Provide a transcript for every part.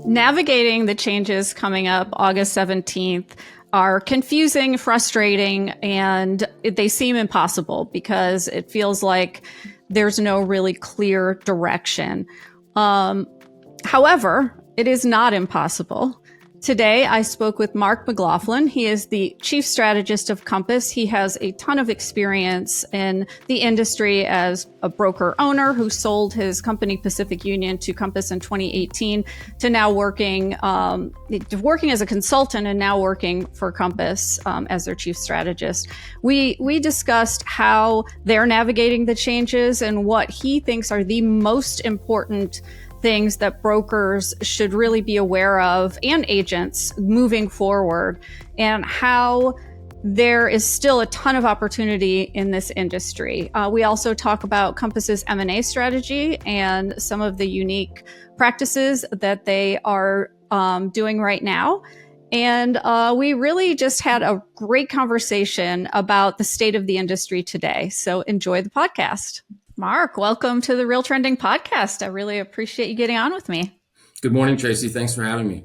Navigating the changes coming up August 17th are confusing, frustrating, and they seem impossible because it feels like there's no really clear direction. However, it is not impossible. Today, I spoke with Mark McLaughlin. He is the Chief Strategist of Compass. He has a ton of experience in the industry as a broker owner who sold his company Pacific Union to Compass in 2018 to now working as a consultant and now working for Compass as their Chief Strategist. We discussed how they're navigating the changes and what he thinks are the most important things that brokers should really be aware of and agents moving forward, and how there is still a ton of opportunity in this industry. We also talk about Compass's M&A strategy and some of the unique practices that they are doing right now. And we really just had a great conversation about the state of the industry today. So enjoy the podcast. Mark, welcome to the RealTrending podcast. I really appreciate you getting on with me. Good morning, Tracey. Thanks for having me.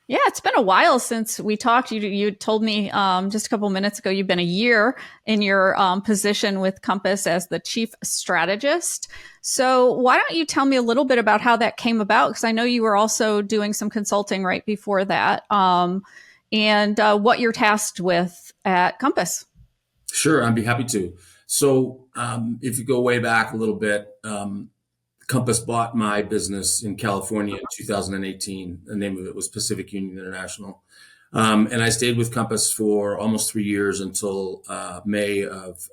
Yeah, it's been a while since we talked. You told me just a couple minutes ago you've been a year in your position with Compass as the Chief Strategist. So why don't you tell me a little bit about how that came about? Because I know you were also doing some consulting right before that, and what you're tasked with at Compass. Sure, I'd be happy to. So if you go way back a little bit, Compass bought my business in California in 2018. The name of it was Pacific Union International. And I stayed with Compass for almost 3 years until May of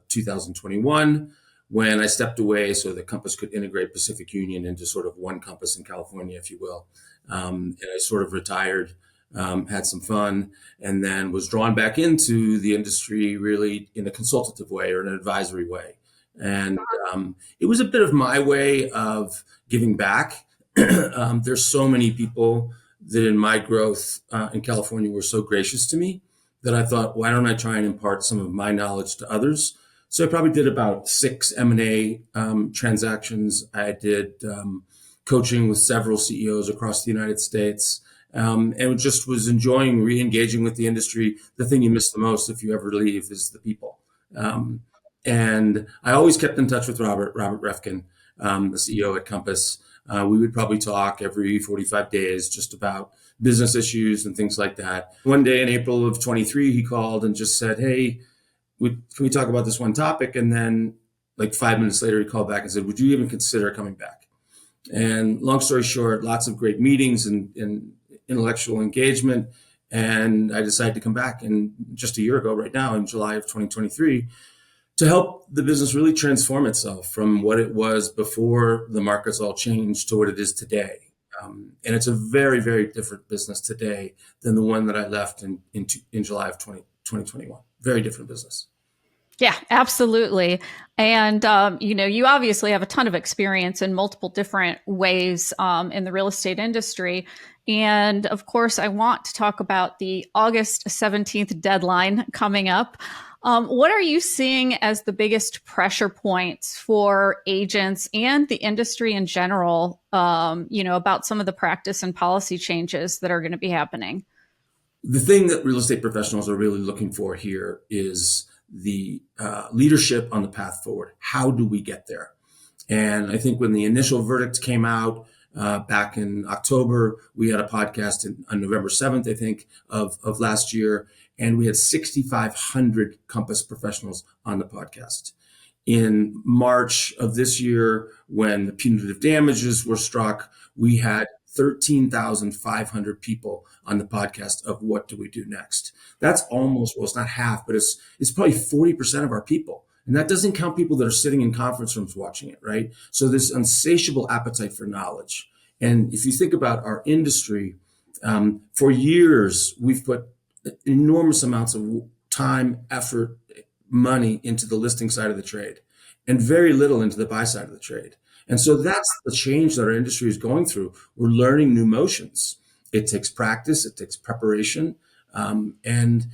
2021, when I stepped away so that Compass could integrate Pacific Union into sort of one Compass in California, if you will. And I sort of retired. Had some fun, and then was drawn back into the industry really in a consultative way or an advisory way. And it was a bit of my way of giving back. There's so many people that in my growth in California were so gracious to me that I thought, why don't I try and impart some of my knowledge to others? So I probably did about 6 M&A transactions. I did coaching with several CEOs across the United States. And just was enjoying re-engaging with the industry. The thing you miss the most if you ever leave is the people. And I always kept in touch with Robert Refkin, the CEO at Compass. We would probably talk every 45 days just about business issues and things like that. One day in April of 23, he called and just said, hey, can we talk about this one topic? And then like 5 minutes later, he called back and said, would you even consider coming back? And long story short, lots of great meetings and intellectual engagement. And I decided to come back just a year ago, right now in July of 2023, to help the business really transform itself from what it was before the markets all changed to what it is today. And it's a very, very different business today than the one that I left in July of 2021. Very different business. Yeah, absolutely. And, you obviously have a ton of experience in multiple different ways in the real estate industry. And of course, I want to talk about the August 17th deadline coming up. What are you seeing as the biggest pressure points for agents and the industry in general, about some of the practice and policy changes that are going to be happening? The thing that real estate professionals are really looking for here is the leadership on the path forward. How do we get there? And I think when the initial verdict came out back in October, we had a podcast on November 7th, I think, of last year, and we had 6,500 Compass professionals on the podcast. In March of this year, when the punitive damages were struck, we had 13,500 people on the podcast of what do we do next. That's almost, well, it's not half, but it's probably 40% of our people. And that doesn't count people that are sitting in conference rooms watching it, right? So this insatiable appetite for knowledge. And if you think about our industry, for years, we've put enormous amounts of time, effort, money into the listing side of the trade and very little into the buy side of the trade. And so that's the change that our industry is going through. We're learning new motions. It takes practice, it takes preparation, and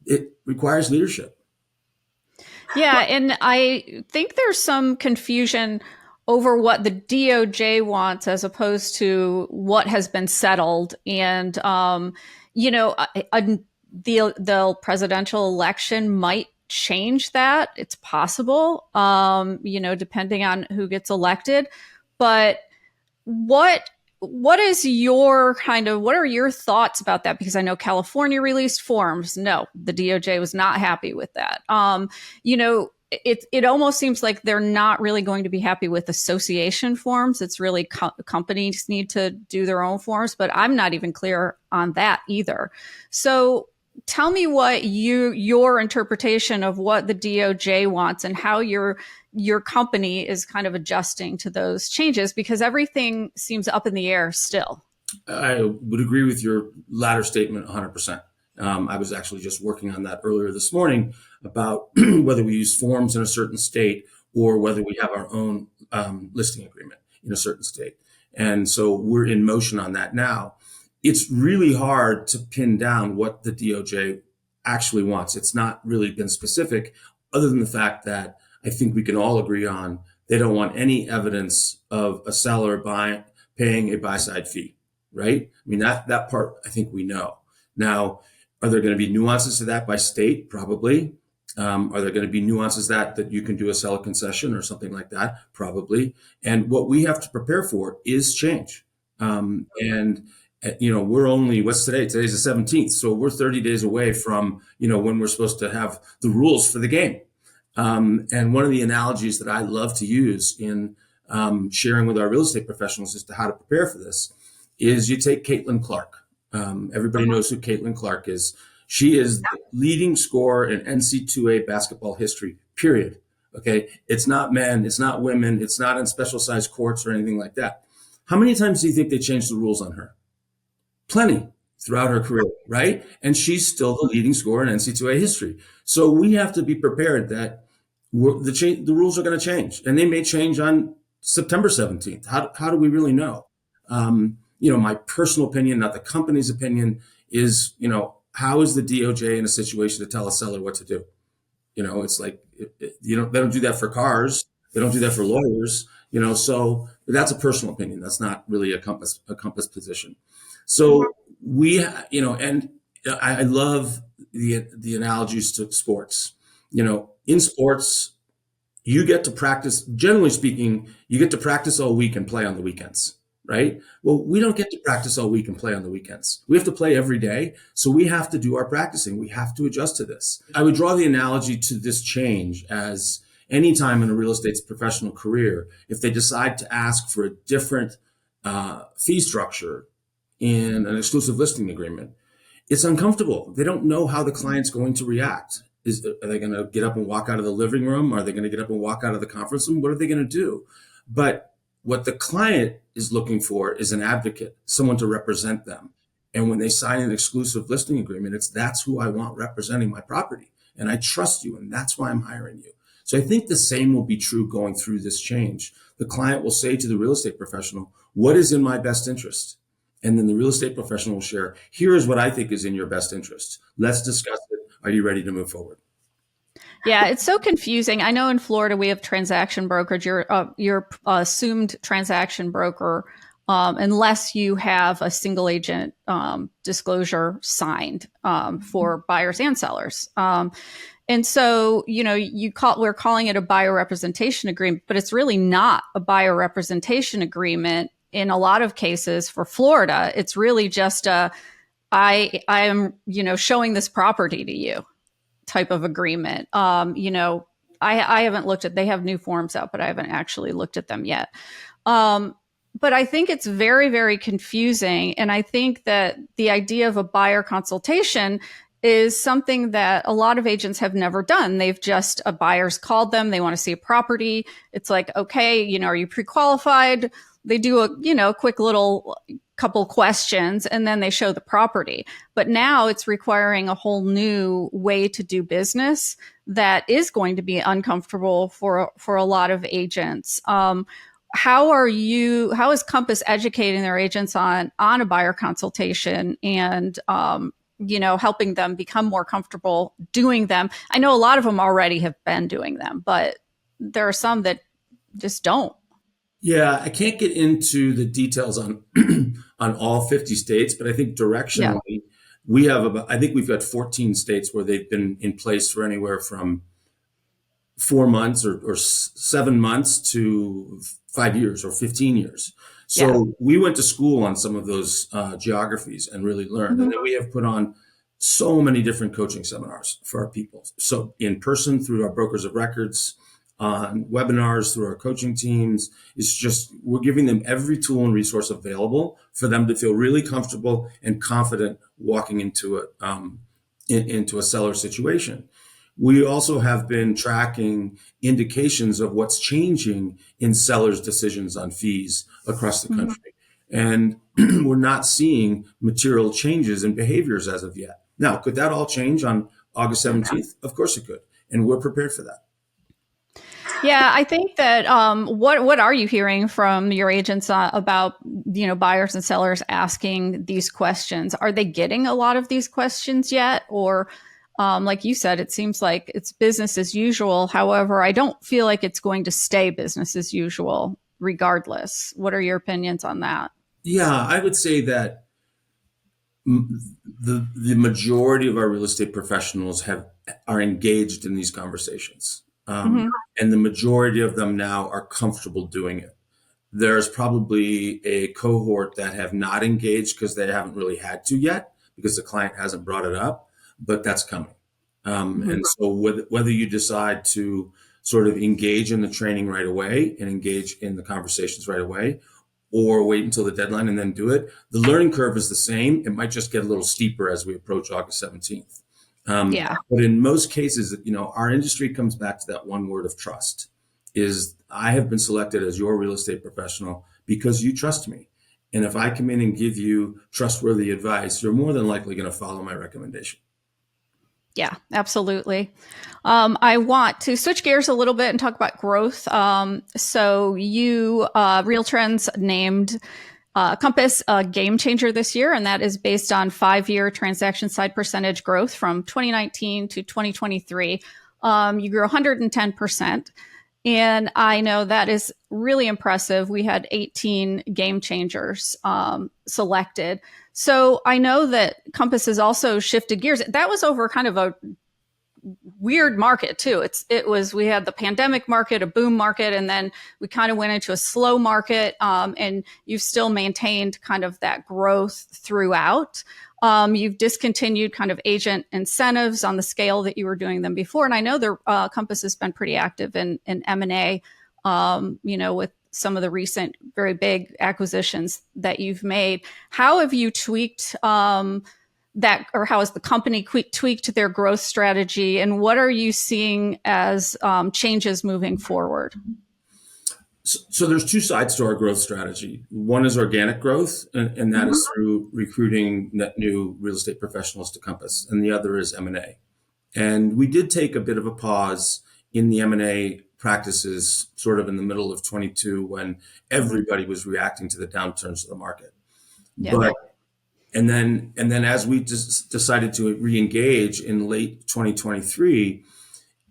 it requires leadership. Yeah, and I think there's some confusion over what the DOJ wants as opposed to what has been settled. And you know, the presidential election might change that. It's possible, you know, depending on who gets elected. But what what is your what are your thoughts about that? Because I know California released forms. No, the DOJ was not happy with that. You know, it almost seems like they're not really going to be happy with association forms. It's really companies need to do their own forms, but I'm not even clear on that either. So tell me what your interpretation of what the DOJ wants and how your company is kind of adjusting to those changes, because everything seems up in the air still. I would agree with your latter statement 100%. I was actually just working on that earlier this morning about whether we use forms in a certain state or whether we have our own listing agreement in a certain state. And so we're in motion on that now. It's really hard to pin down what the DOJ actually wants. It's not really been specific, other than the fact that I think we can all agree on they don't want any evidence of a seller paying a buy-side fee, right? I mean, that part I think we know. Now, are there going to be nuances to that by state? Probably. Are there going to be nuances that you can do a seller concession or something like that? Probably. And what we have to prepare for is change. And you know, we're only, what's today? Today's the 17th. So we're 30 days away from, you know, when we're supposed to have the rules for the game. And one of the analogies that I love to use in sharing with our real estate professionals as to how to prepare for this is you take Caitlin Clark. Everybody knows who Caitlin Clark is. She is the leading scorer in NC2A basketball history, period. Okay. It's not men. It's not women. It's not in special sized courts or anything like that. How many times do you think they changed the rules on her? Plenty throughout her career, right? And she's still the leading scorer in NC2A history. So we have to be prepared that the rules are going to change, and they may change on September 17th. How do we really know? You know, my personal opinion, not the company's opinion, is, you know, how is the DOJ in a situation to tell a seller what to do? You know, it's like, they don't do that for cars. They don't do that for lawyers, you know, so that's a personal opinion. That's not really a Compass position. So you know, and I love the analogies to sports. You know, in sports, you get to practice, generally speaking, you get to practice all week and play on the weekends, right? Well, we don't get to practice all week and play on the weekends. We have to play every day. So we have to do our practicing. We have to adjust to this. I would draw the analogy to this change as any time in a real estate's professional career, if they decide to ask for a different fee structure in an exclusive listing agreement, it's uncomfortable. They don't know how the client's going to react. Are they going to get up and walk out of the living room? Are they going to get up and walk out of the conference room? What are they going to do? But what the client is looking for is an advocate, someone to represent them. And when they sign an exclusive listing agreement, that's who I want representing my property. And I trust you, and that's why I'm hiring you. So I think the same will be true going through this change. The client will say to the real estate professional, what is in my best interest? And then the real estate professional will share, here is what I think is in your best interest. Let's discuss it. Are you ready to move forward? Yeah, it's so confusing. I know in Florida we have transaction brokerage. You're assumed transaction broker unless you have a single agent disclosure signed for buyers and sellers. And so, you know, we're calling it a buyer representation agreement, but it's really not a buyer representation agreement. In a lot of cases for Florida, it's really just I am, you know, showing this property to you type of agreement. You know, I haven't looked at, they have new forms out, but I haven't actually looked at them yet. But I think it's very, very confusing. And I think that the idea of a buyer consultation is something that a lot of agents have never done. They've just, a buyer's called them, they want to see a property. It's like, okay, you know, are you pre-qualified? They do a quick little couple questions and then they show the property. But now it's requiring a whole new way to do business that is going to be uncomfortable for a lot of agents. How is Compass educating their agents on a buyer consultation? And helping them become more comfortable doing them. I know a lot of them already have been doing them, but there are some that just don't. Yeah, I can't get into the details on on all 50 states, but I think Yeah. directionally we have about, I think we've got 14 states where they've been in place for anywhere from 4 months or 7 months to 5 years or 15 years. Yeah. So we went to school on some of those geographies and really learned. And Mhm. then we have put on so many different coaching seminars for our people. So in person through our brokers of records, on webinars through our coaching teams. It's just, we're giving them every tool and resource available for them to feel really comfortable and confident walking into into a seller situation. We also have been tracking indications of what's changing in sellers' decisions on fees across the Mhm. country. And we're not seeing material changes in behaviors as of yet. Now, could that all change on August 17th? Of course it could. And we're prepared for that. Yeah, I think that what are you hearing from your agents about buyers and sellers asking these questions? Are they getting a lot of these questions yet, or like you said, it seems like it's business as usual. However, I don't feel like it's going to stay business as usual regardless. What are your opinions on that? Yeah, I would say that the majority of our real estate professionals are engaged in these conversations, Hmm. and the majority of them now are comfortable doing it. There's probably a cohort that have not engaged because they haven't really had to yet because the client hasn't brought it up, but that's coming. Hmm. And so whether you decide to sort of engage in the training right away and engage in the conversations right away, or wait until the deadline and then do it, the learning curve is the same. It might just get a little steeper as we approach August 17th. Yeah. But in most cases, our industry comes back to that one word of trust. Is I have been selected as your real estate professional because you trust me. And if I come in and give you trustworthy advice, you're more than likely going to follow my recommendation. Yeah, absolutely. I want to switch gears a little bit and talk about growth. So you, Real Trends named Compass a game changer this year, and that is based on 5-year transaction side percentage growth from 2019 to 2023. You grew 110%. And I know that is really impressive. We had 18 game changers selected. So I know that Compass has also shifted gears. That was over kind of a weird market too. We had the pandemic market, a boom market, and then we kind of went into a slow market. And you've still maintained kind of that growth throughout. You've discontinued kind of agent incentives on the scale that you were doing them before, and I know the Compass has been pretty active in M&A. With some of the recent very big acquisitions that you've made. How have you tweaked that, or how has the company tweaked their growth strategy, and what are you seeing as changes moving forward? So there's two sides to our growth strategy. One is organic growth, and that is through recruiting net new real estate professionals to Compass, and the other is M&A. And we did take a bit of a pause in the M&A practices sort of in the middle of 22 when everybody was reacting to the downturns of the market. Yeah. But and then as we just decided to re-engage in late 2023,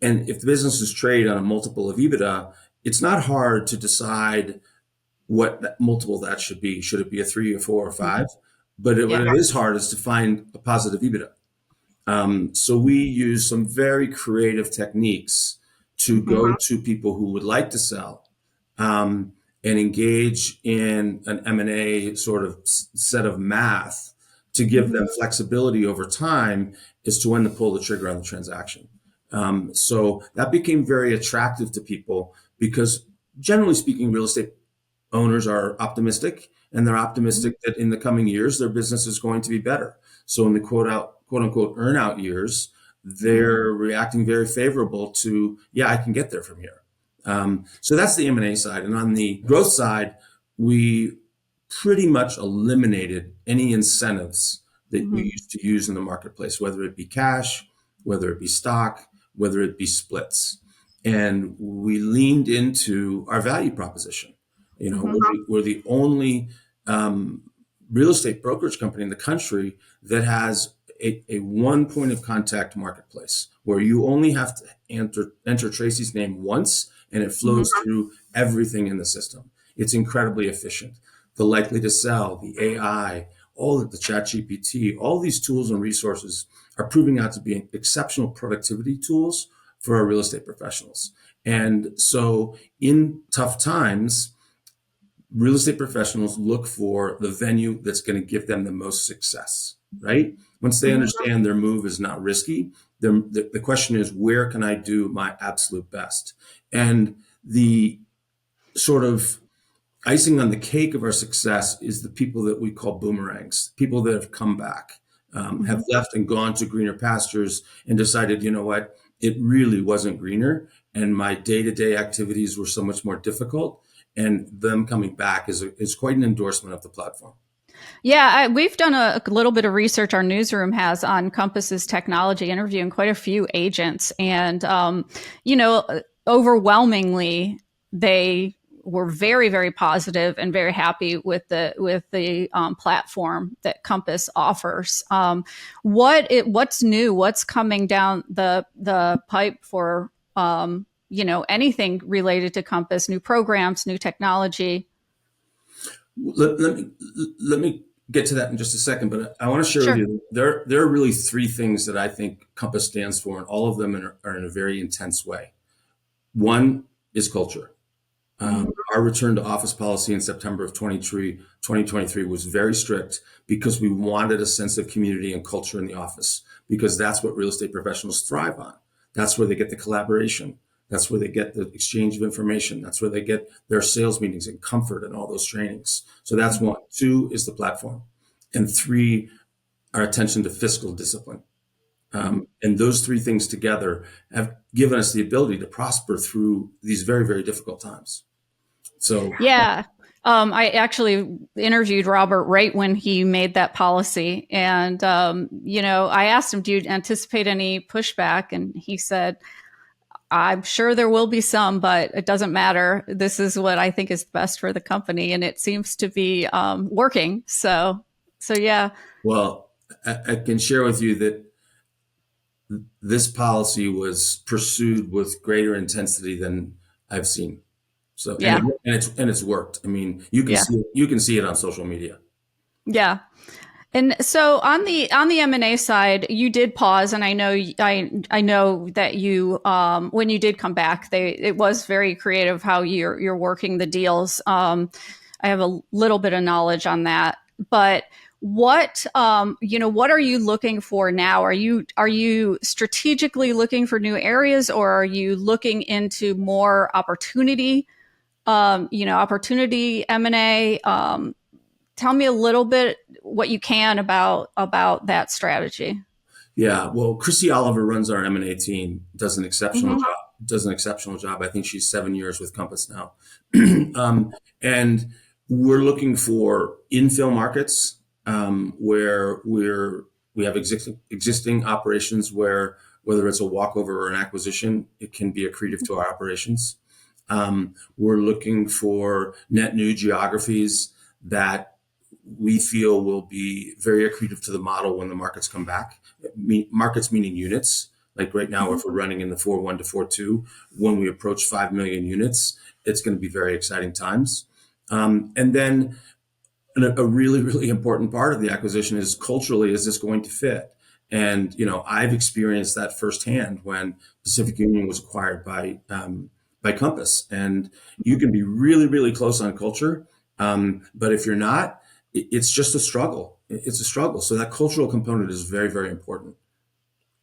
and if the businesses trade on a multiple of EBITDA, it's not hard to decide what that multiple that should be. Should it be a 3 or 4 or 5? But what it is hard is to find a positive EBITDA. So we use some very creative techniques to go to people who would like to sell, and engage in an M&A sort of set of math to give them flexibility over time as to when to pull the trigger on the transaction. So that became very attractive to people because, generally speaking, real estate owners are optimistic, and they're optimistic that in the coming years their business is going to be better. So in the quote unquote earnout years, they're reacting very favorable to, yeah, I can get there from here. So that's the M&A side. And on the growth side, we pretty much eliminated any incentives that we used to use in the marketplace, whether it be cash, whether it be stock, whether it be splits. And we leaned into our value proposition. We're the only real estate brokerage company in the country that has a one point of contact marketplace where you only have to enter Tracey's name once and it flows through everything in the system. It's incredibly efficient. The likely to sell, the AI, all of the chat GPT, all these tools and resources are proving out to be exceptional productivity tools for our real estate professionals. And so in tough times, real estate professionals look for the venue that's going to give them the most success, right? Once they understand their move is not risky, the question is, where can I do my absolute best? And the sort of icing on the cake of our success is the people that we call boomerangs, people that have come back, have left and gone to greener pastures and decided, you know what, it really wasn't greener. And my day-to-day activities were so much more difficult. And them coming back is quite an endorsement of the platform. Yeah, we've done a little bit of research. Our newsroom has on Compass's technology, interviewing quite a few agents, and overwhelmingly, they were very, very positive and very happy with the platform that Compass offers. What's new? What's coming down the pipe for anything related to Compass? New programs, new technology. Let me get to that in just a second, but I want to share with you, there are really three things that I think Compass stands for, and all of them are in a very intense way. One is culture. Our return to office policy in September of 2023 was very strict because we wanted a sense of community and culture in the office, because that's what real estate professionals thrive on. That's where they get the collaboration. That's where they get the exchange of information. That's where they get their sales meetings and comfort and all those trainings. So that's one. Two is the platform. And three, our attention to fiscal discipline. And those three things together have given us the ability to prosper through these very, very difficult times. So yeah, I actually interviewed Robert right when he made that policy. And, I asked him, do you anticipate any pushback? And he said, I'm sure there will be some, but it doesn't matter. This is what I think is best for the company. And it seems to be working. So yeah. Well, I can share with you that this policy was pursued with greater intensity than I've seen. So, yeah. and it's worked. I mean, you can see it on social media. Yeah. And so on the M&A side, you did pause, and I know that you when you did come back, it was very creative how you're working the deals. I have a little bit of knowledge on that, but what are you looking for now? Are you strategically looking for new areas, or are you looking into more opportunity? Opportunity M&A. Tell me a little bit what you can about that strategy. Yeah, well, Chrissy Oliver runs our M&A team, does an exceptional job. I think she's 7 years with Compass now. And we're looking for infill markets where we have existing operations where, whether it's a walkover or an acquisition, it can be accretive to our operations. We're looking for net new geographies that we feel will be very accretive to the model when the markets come back. Markets meaning units. Like right now, if we're running in the 4.1 to 4.2, when we approach 5 million units, it's going to be very exciting times. And then a really, really important part of the acquisition is culturally, is this going to fit? And, I've experienced that firsthand when Pacific Union was acquired by Compass. And you can be really, really close on culture. But if you're not, it's just a struggle. It's a struggle. So that cultural component is very, very important.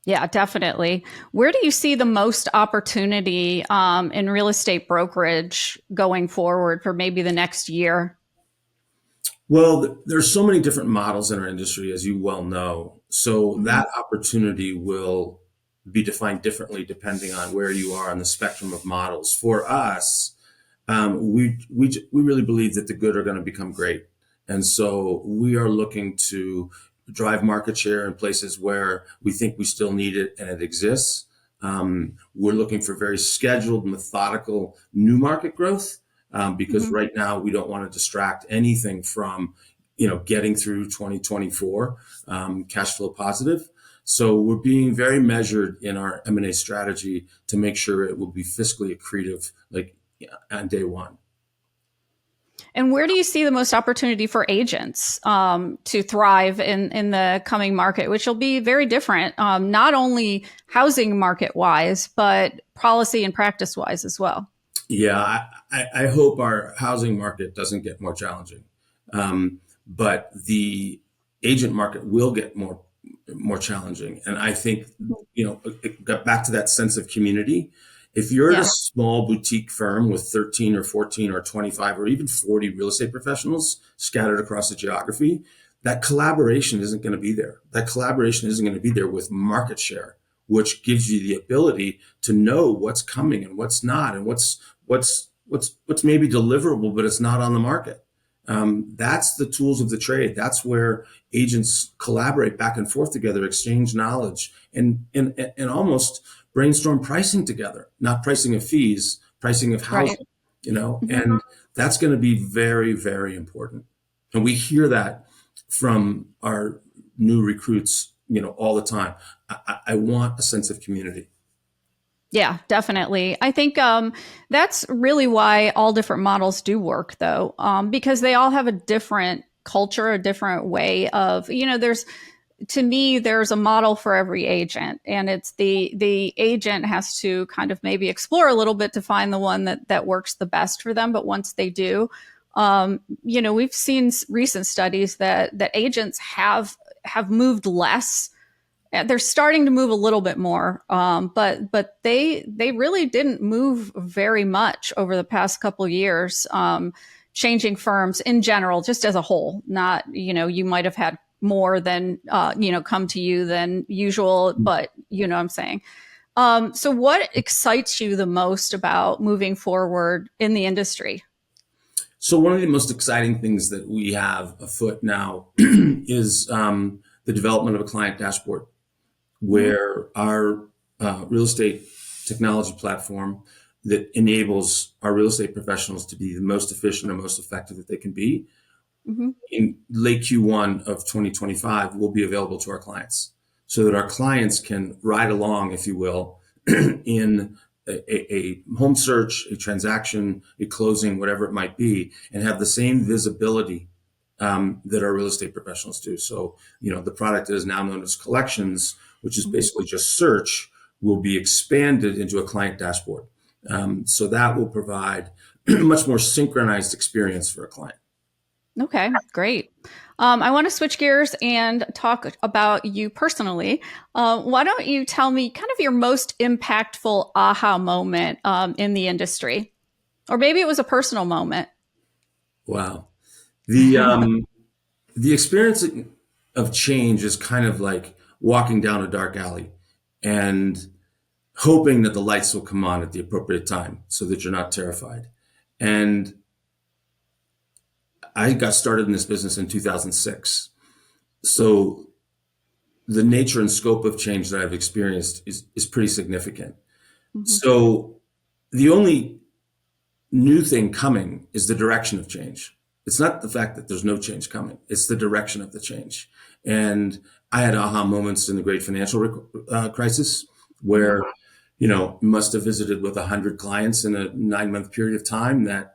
Yeah, definitely. Where do you see the most opportunity in real estate brokerage going forward for maybe the next year? Well, there's so many different models in our industry, as you well know. So that opportunity will be defined differently depending on where you are on the spectrum of models. For us, we really believe that the good are going to become great. And so we are looking to drive market share in places where we think we still need it and it exists. We're looking for very scheduled, methodical new market growth because right now we don't want to distract anything from, getting through 2024 cash flow positive. So we're being very measured in our M&A strategy to make sure it will be fiscally accretive, like on day one. And where do you see the most opportunity for agents to thrive in the coming market, which will be very different, not only housing market wise, but policy and practice wise as well? Yeah, I hope our housing market doesn't get more challenging, but the agent market will get more challenging. And I think, it got back to that sense of community. If you're at a Yeah. small boutique firm with 13 or 14 or 25 or even 40 real estate professionals scattered across the geography, that collaboration isn't going to be there. That collaboration isn't going to be there with market share, which gives you the ability to know what's coming and what's not, and what's maybe deliverable, but it's not on the market. That's the tools of the trade. That's where agents collaborate back and forth together, exchange knowledge, and almost brainstorm pricing together, not pricing of fees, pricing of Right. housing, and that's going to be very, very important. And we hear that from our new recruits, all the time. I want a sense of community. Yeah, definitely. I think that's really why all different models do work, though, because they all have a different culture, a different way of, there's, to me, there's a model for every agent, and it's the agent has to kind of maybe explore a little bit to find the one that works the best for them. But once they do, we've seen recent studies that agents have moved less. They're starting to move a little bit more, but they really didn't move very much over the past couple of years. Changing firms in general, just as a whole, not, you might have had more than come to you than usual, but you know what I'm saying. So what excites you the most about moving forward in the industry? So one of the most exciting things that we have afoot now is the development of a client dashboard, where our real estate technology platform that enables our real estate professionals to be the most efficient and most effective that they can be, Mm-hmm. in late Q1 of 2025 will be available to our clients, so that our clients can ride along, if you will, in a home search, a transaction, a closing, whatever it might be, and have the same visibility that our real estate professionals do. So, the product that is now known as Collections, which is basically just search, will be expanded into a client dashboard. So that will provide a much more synchronized experience for a client. Okay, great. I want to switch gears and talk about you personally. Why don't you tell me kind of your most impactful aha moment in the industry? Or maybe it was a personal moment. Wow. The experience of change is kind of like walking down a dark alley and hoping that the lights will come on at the appropriate time so that you're not terrified. And I got started in this business in 2006. So the nature and scope of change that I've experienced is pretty significant. Mhm. So the only new thing coming is the direction of change. It's not the fact that there's no change coming. It's the direction of the change. And I had aha moments in the great financial crisis where, must have visited with 100 clients in a 9-month period of time that,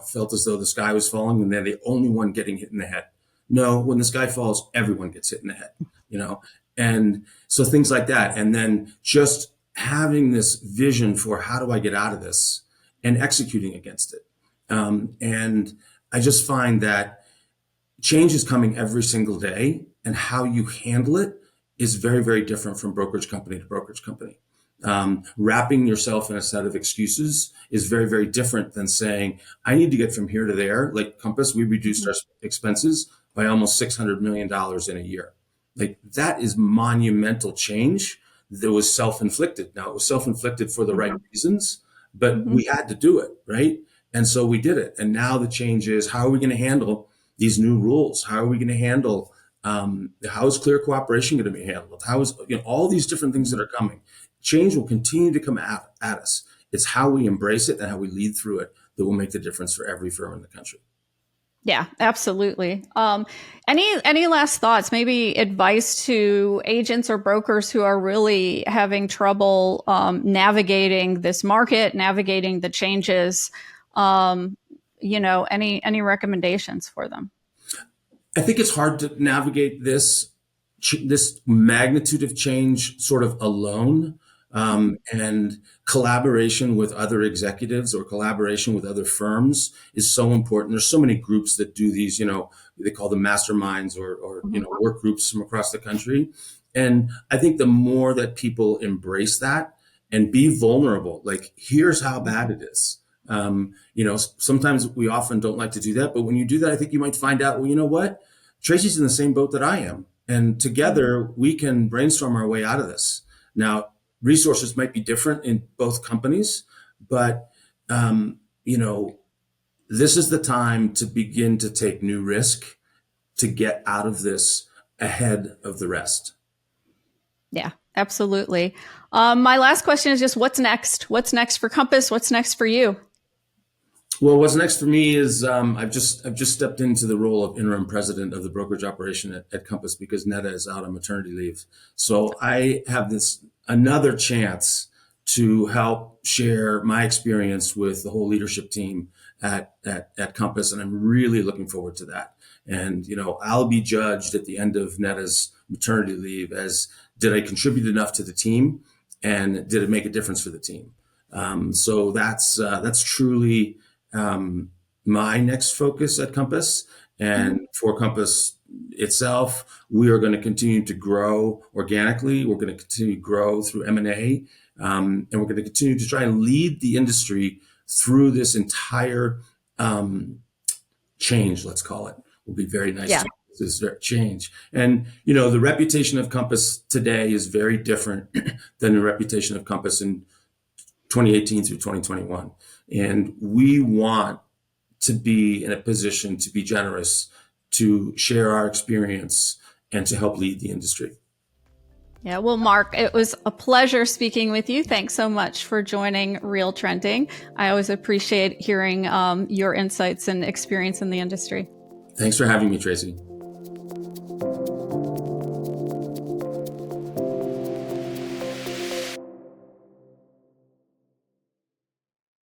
felt as though the sky was falling and they're the only one getting hit in the head. No, when the sky falls, everyone gets hit in the head, And so things like that. And then just having this vision for how do I get out of this and executing against it. And I just find that change is coming every single day, and how you handle it is very, very different from brokerage company to brokerage company. Wrapping yourself in a set of excuses is very, very different than saying, I need to get from here to there. Like Compass, we reduced our expenses by almost $600 million in a year. Like, that is monumental change that was self-inflicted. Now, it was self-inflicted for the right reasons, but we had to do it, right? And so we did it. And now the change is, how are we going to handle these new rules? How are we going to handle, how is clear cooperation going to be handled? How is, all these different things that are coming. Change will continue to come at us. It's how we embrace it and how we lead through it that will make the difference for every firm in the country. Yeah, absolutely. Any last thoughts? Maybe advice to agents or brokers who are really having trouble navigating this market, navigating the changes. Any recommendations for them? I think it's hard to navigate this magnitude of change sort of alone. And collaboration with other executives or collaboration with other firms is so important. There's so many groups that do these, they call them masterminds or work groups from across the country. And I think the more that people embrace that and be vulnerable, like, here's how bad it is. Sometimes we often don't like to do that, but when you do that, I think you might find out, well, you know what? Tracey's in the same boat that I am. And together we can brainstorm our way out of this. Now, resources might be different in both companies, but, this is the time to begin to take new risk to get out of this ahead of the rest. Yeah, absolutely. My last question is just what's next? What's next for Compass? What's next for you? Well, what's next for me is I've just stepped into the role of interim president of the brokerage operation at Compass because Netta is out on maternity leave. So I have another chance to help share my experience with the whole leadership team at Compass, and I'm really looking forward to that. And I'll be judged at the end of Netta's maternity leave as, did I contribute enough to the team, and did it make a difference for the team? So that's truly my next focus at Compass. And for Compass itself, we are going to continue to grow organically. We're going to continue to grow through M&A. And we're going to continue to try and lead the industry through this entire change, let's call it. Will be very nice. Yeah. This change. And, the reputation of Compass today is very different than the reputation of Compass in 2018 through 2021. And we want to be in a position to be generous, to share our experience, and to help lead the industry. Yeah, well, Mark, it was a pleasure speaking with you. Thanks so much for joining RealTrending. I always appreciate hearing your insights and experience in the industry. Thanks for having me, Tracey.